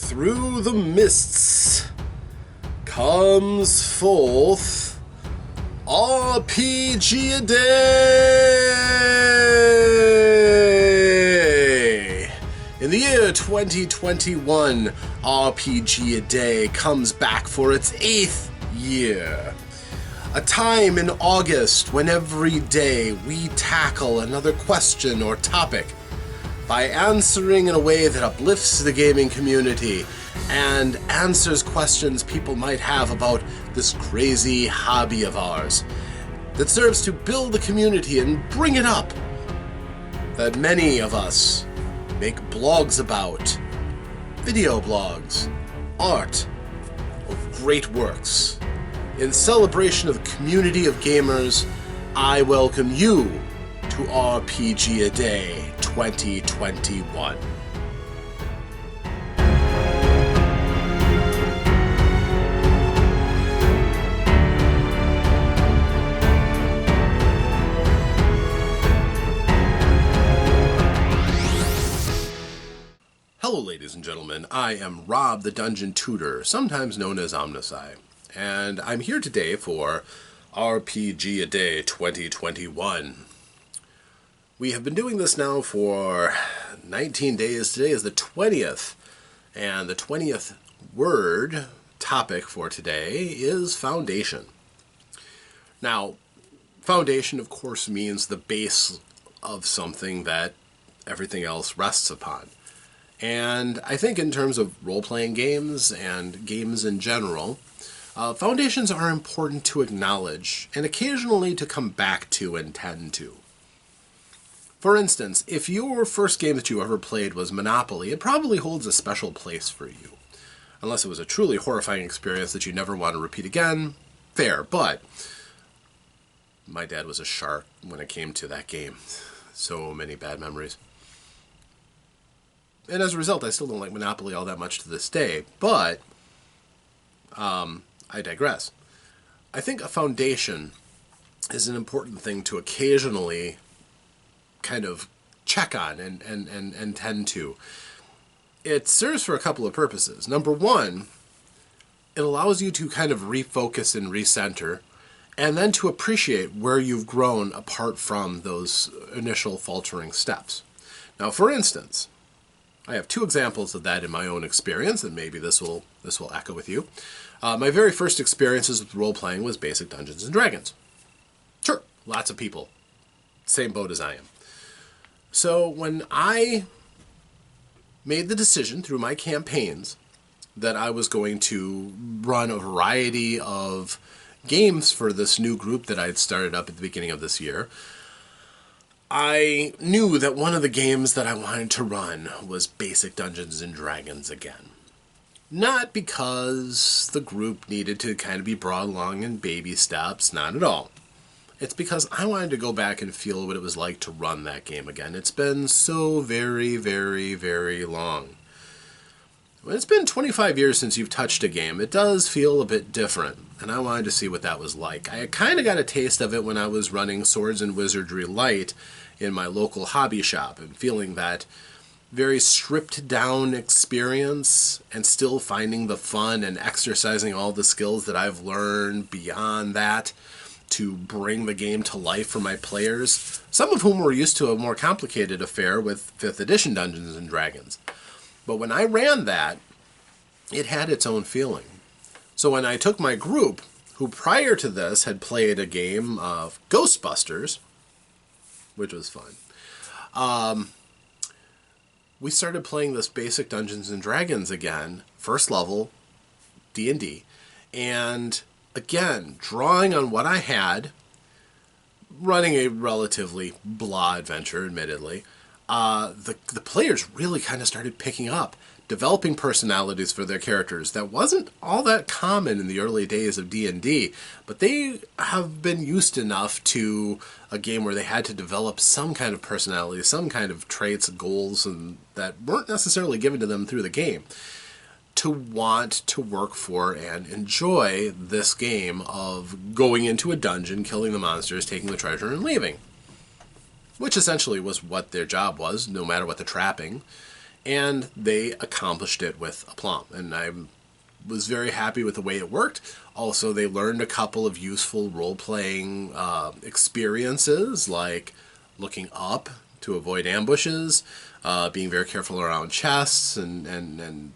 Through the mists comes forth RPGaDay! In the year 2021, RPGaDay comes back for its 8th year. A time in August when every day we tackle another question or topic by answering in a way that uplifts the gaming community and answers questions people might have about this crazy hobby of ours that serves to build the community and bring it up, that many of us make blogs about, video blogs, art, or great works. In celebration of the community of gamers, I welcome you to RPGaDay 2021. Hello, ladies and gentlemen. I am Rob, the Dungeon Tutor, sometimes known as Omnisci, and I'm here today for RPGaDay 2021. We have been doing this now for 19 days. Today is the 20th, and the 20th word topic for today is foundation. Now, foundation, of course, means the base of something that everything else rests upon. And I think in terms of role-playing games and games in general, foundations are important to acknowledge and occasionally to come back to and tend to. For instance, if your first game that you ever played was Monopoly, it probably holds a special place for you. Unless it was a truly horrifying experience that you never want to repeat again, fair, but my dad was a shark when it came to that game. So many bad memories. And as a result, I still don't like Monopoly all that much to this day, but I digress. I think a foundation is an important thing to occasionally kind of check on and tend to. It serves for a couple of purposes. Number one, it allows you to kind of refocus and recenter, and then to appreciate where you've grown apart from those initial faltering steps. Now, for instance, I have two examples of that in my own experience, and maybe this will echo with you. My very first experiences with role-playing was basic Dungeons & Dragons. Sure, lots of people, same boat as I am. So when I made the decision through my campaigns that I was going to run a variety of games for this new group that I had started up at the beginning of this year, I knew that one of the games that I wanted to run was basic Dungeons & Dragons again. Not because the group needed to kind of be brought along in baby steps, not at all. It's because I wanted to go back and feel what it was like to run that game again. It's been so very, very, very long. When it's been 25 years since you've touched a game, it does feel a bit different, and I wanted to see what that was like. I kind of got a taste of it when I was running Swords and Wizardry Light in my local hobby shop, and feeling that very stripped down experience and still finding the fun and exercising all the skills that I've learned beyond that to bring the game to life for my players, some of whom were used to a more complicated affair with 5th edition Dungeons & Dragons. But when I ran that, it had its own feeling. So when I took my group, who prior to this had played a game of Ghostbusters, which was fun, we started playing this basic Dungeons & Dragons again, first level, D&D, and again, drawing on what I had, running a relatively blah adventure, admittedly, the players really kind of started picking up, developing personalities for their characters. That wasn't all that common in the early days of D&D, but they have been used enough to a game where they had to develop some kind of personality, some kind of traits, goals, and that weren't necessarily given to them through the game, to want to work for and enjoy this game of going into a dungeon, killing the monsters, taking the treasure, and leaving. Which essentially was what their job was, no matter what the trapping. And they accomplished it with aplomb. And I was very happy with the way it worked. Also, they learned a couple of useful role-playing experiences, like looking up to avoid ambushes, being very careful around chests and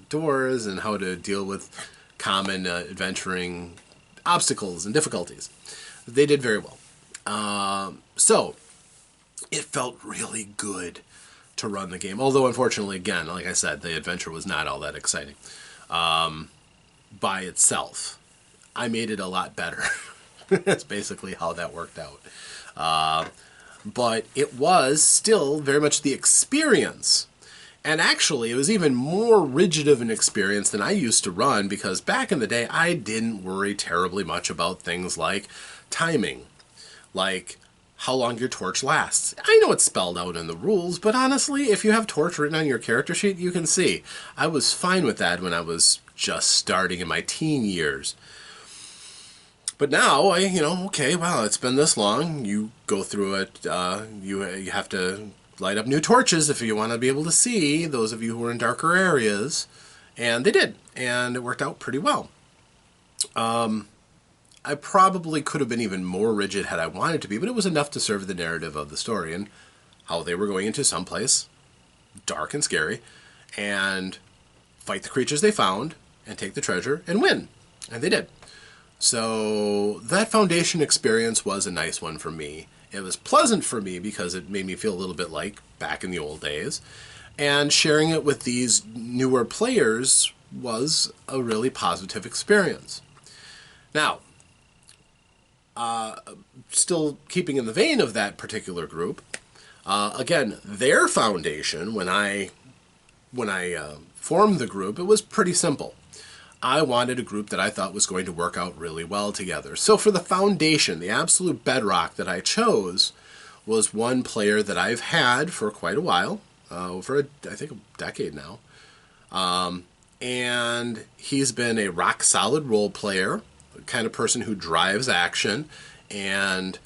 doors, and how to deal with common adventuring obstacles and difficulties. They did very well. So it felt really good to run the game. Although, unfortunately, again, like I said, the adventure was not all that exciting by itself. I made it a lot better. That's basically how that worked out. But it was still very much the experience. And actually, it was even more rigid of an experience than I used to run, because back in the day, I didn't worry terribly much about things like timing, like how long your torch lasts. I know it's spelled out in the rules, but honestly, if you have torch written on your character sheet, you can see. I was fine with that when I was just starting in my teen years. But now, okay, well, it's been this long. You go through it. You have to light up new torches if you want to be able to see, those of you who are in darker areas. And they did. And it worked out pretty well. I probably could have been even more rigid had I wanted to be, but it was enough to serve the narrative of the story and how they were going into someplace dark and scary and fight the creatures they found and take the treasure and win. And they did. So that Foundation experience was a nice one for me. It was pleasant for me because it made me feel a little bit like back in the old days. And sharing it with these newer players was a really positive experience. Now, still keeping in the vein of that particular group, again, their foundation, when I formed the group, it was pretty simple. I wanted a group that I thought was going to work out really well together. So for the foundation, the absolute bedrock that I chose was one player that I've had for quite a while, over I think a decade now. And he's been a rock-solid role player, the kind of person who drives action and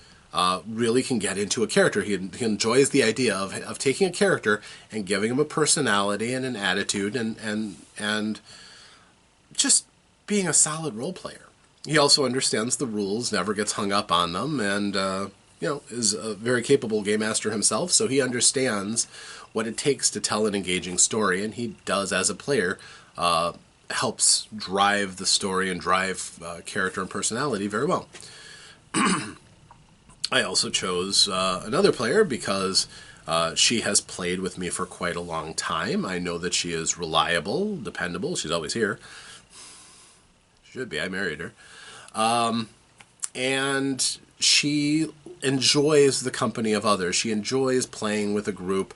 really can get into a character. He enjoys the idea of taking a character and giving him a personality and an attitude and just being a solid role player. He also understands the rules, never gets hung up on them, and is a very capable game master himself, so he understands what it takes to tell an engaging story, and he does, as a player, helps drive the story and drive character and personality very well. I also chose another player because she has played with me for quite a long time. I know that she is reliable, dependable. She's always here. Should be. I married her. And she enjoys the company of others. She enjoys playing with a group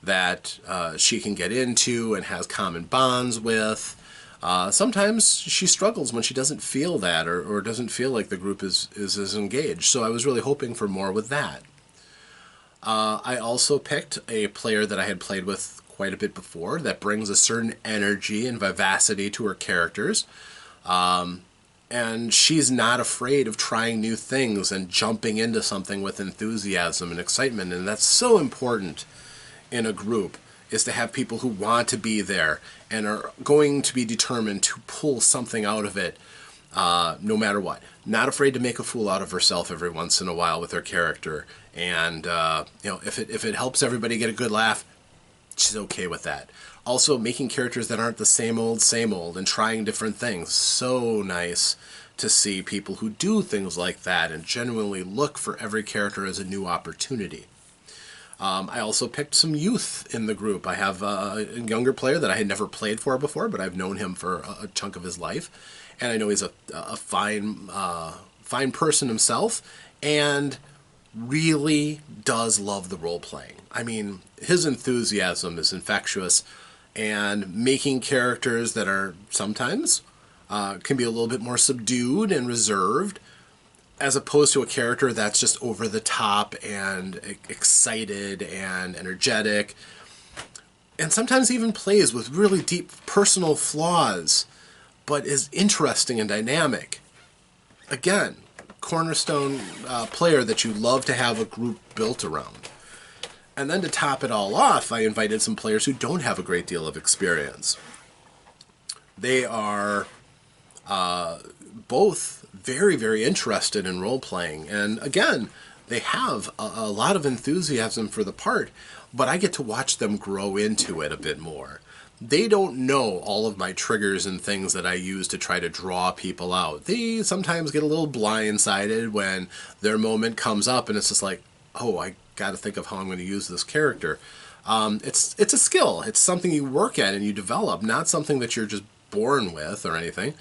that she can get into and has common bonds with. Sometimes she struggles when she doesn't feel that or doesn't feel like the group is as engaged. So I was really hoping for more with that. I also picked a player that I had played with quite a bit before that brings a certain energy and vivacity to her characters. And she's not afraid of trying new things and jumping into something with enthusiasm and excitement. And that's so important in a group, is to have people who want to be there and are going to be determined to pull something out of it, no matter what. Not afraid to make a fool out of herself every once in a while with her character. And, if it helps everybody get a good laugh, she's okay with that. Also, making characters that aren't the same old and trying different things. So nice to see people who do things like that and genuinely look for every character as a new opportunity. I also picked some youth in the group. I have a younger player that I had never played for before, but I've known him for a chunk of his life. And I know he's a fine person himself and really does love the role-playing. I mean, his enthusiasm is infectious, and making characters that are sometimes can be a little bit more subdued and reserved, as opposed to a character that's just over the top and excited and energetic, and sometimes even plays with really deep personal flaws, but is interesting and dynamic. Again, cornerstone player that you love to have a group built around. And then to top it all off, I invited some players who don't have a great deal of experience. They are both very, very interested in role-playing. And again, they have a lot of enthusiasm for the part, but I get to watch them grow into it a bit more. They don't know all of my triggers and things that I use to try to draw people out. They sometimes get a little blindsided when their moment comes up and it's just like, oh, I got to think of how I'm going to use this character. It's a skill. It's something you work at and you develop, not something that you're just born with or anything.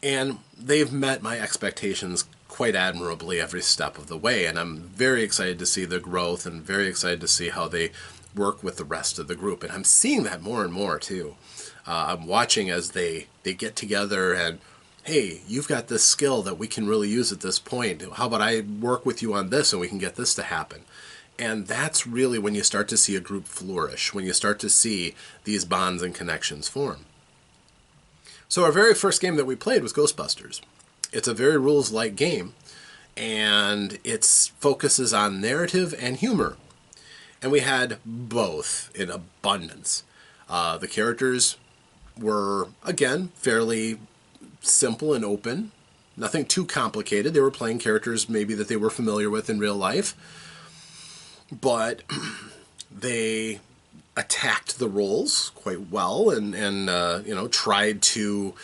And they've met my expectations quite admirably every step of the way, and I'm very excited to see the growth and very excited to see how they work with the rest of the group. And I'm seeing that more and more too. I'm watching as they get together and, hey, you've got this skill that we can really use at this point. How about I work with you on this and we can get this to happen? And that's really when you start to see a group flourish, when you start to see these bonds and connections form. So our very first game that we played was Ghostbusters. It's a very rules-light game, and it focuses on narrative and humor. And we had both in abundance. The characters were, again, fairly simple and open. Nothing too complicated. They were playing characters maybe that they were familiar with in real life. But they attacked the roles quite well and tried to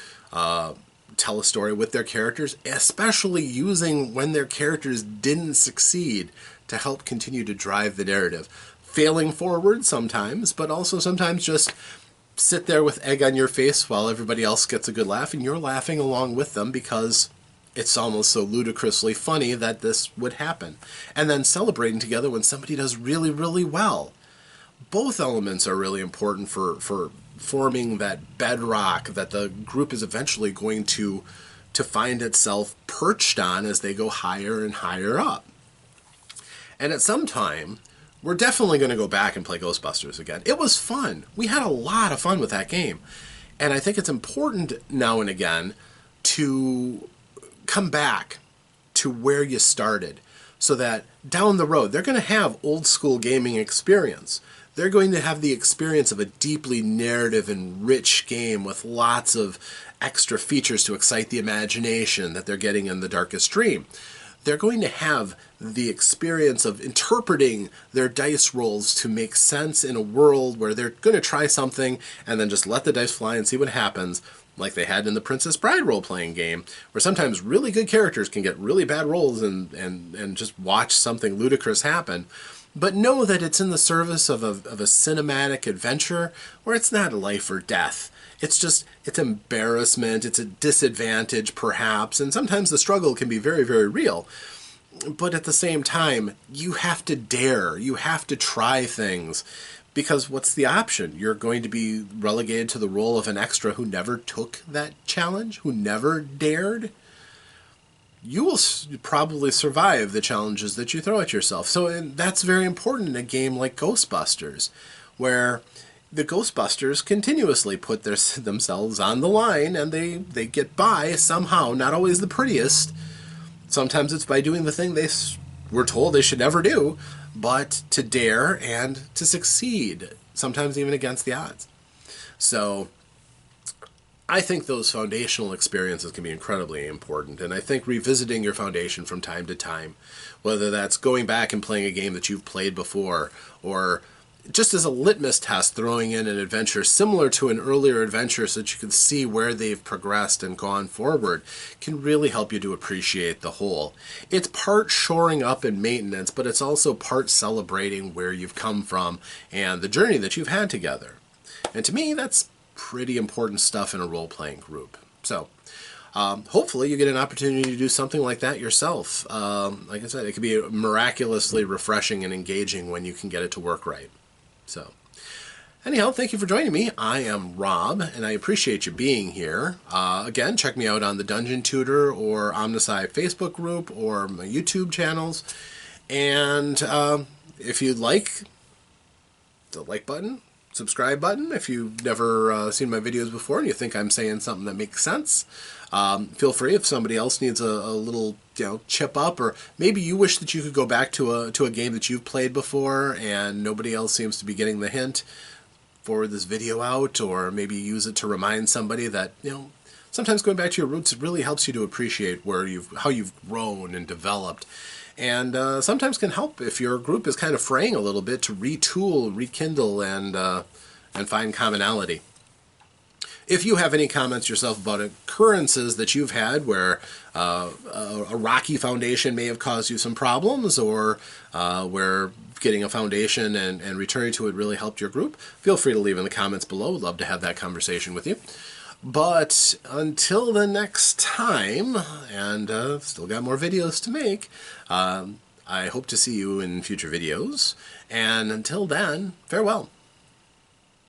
tell a story with their characters, especially using when their characters didn't succeed to help continue to drive the narrative. Failing forward sometimes, but also sometimes just sit there with egg on your face while everybody else gets a good laugh and you're laughing along with them because it's almost so ludicrously funny that this would happen. And then celebrating together when somebody does really, really well. Both elements are really important for forming that bedrock that the group is eventually going to find itself perched on as they go higher and higher up. And at some time, we're definitely going to go back and play Ghostbusters again. It was fun. We had a lot of fun with that game. And I think it's important now and again to come back to where you started so that down the road, they're going to have old school gaming experience. They're going to have the experience of a deeply narrative and rich game with lots of extra features to excite the imagination that they're getting in The Darkest Dream. They're going to have the experience of interpreting their dice rolls to make sense in a world where they're going to try something and then just let the dice fly and see what happens, like they had in the Princess Bride role-playing game, where sometimes really good characters can get really bad rolls and just watch something ludicrous happen. But know that it's in the service of a cinematic adventure where it's not life or death. It's embarrassment, it's a disadvantage perhaps, and sometimes the struggle can be very, very real. But at the same time, you have to dare, you have to try things, because what's the option? You're going to be relegated to the role of an extra who never took that challenge, who never dared. You will probably survive the challenges that you throw at yourself. So that's very important in a game like Ghostbusters, where the Ghostbusters continuously put themselves on the line and they get by somehow, not always the prettiest. Sometimes it's by doing the thing they were told they should never do, but to dare and to succeed, sometimes even against the odds. So I think those foundational experiences can be incredibly important, and I think revisiting your foundation from time to time, whether that's going back and playing a game that you've played before, or just as a litmus test, throwing in an adventure similar to an earlier adventure so that you can see where they've progressed and gone forward, can really help you to appreciate the whole. It's part shoring up and maintenance, but it's also part celebrating where you've come from and the journey that you've had together. And to me, that's pretty important stuff in a role-playing group. So hopefully you get an opportunity to do something like that yourself. Like I said, it can be miraculously refreshing and engaging when you can get it to work right. So anyhow, thank you for joining me. I am Rob, and I appreciate you being here. Again, check me out on the Dungeon Tutor or Omnisci Facebook group or my YouTube channels. And if you'd like, the like button, subscribe button if you've never seen my videos before and you think I'm saying something that makes sense. Feel free if somebody else needs a little chip up, or maybe you wish that you could go back to a game that you've played before and nobody else seems to be getting the hint. Forward this video out, or maybe use it to remind somebody that sometimes going back to your roots really helps you to appreciate how you've grown and developed. And sometimes can help if your group is kind of fraying a little bit to retool, rekindle, and find commonality. If you have any comments yourself about occurrences that you've had where a rocky foundation may have caused you some problems, or where getting a foundation and returning to it really helped your group, feel free to leave in the comments below. We'd love to have that conversation with you. But until the next time, and still got more videos to make, I hope to see you in future videos. And until then, farewell.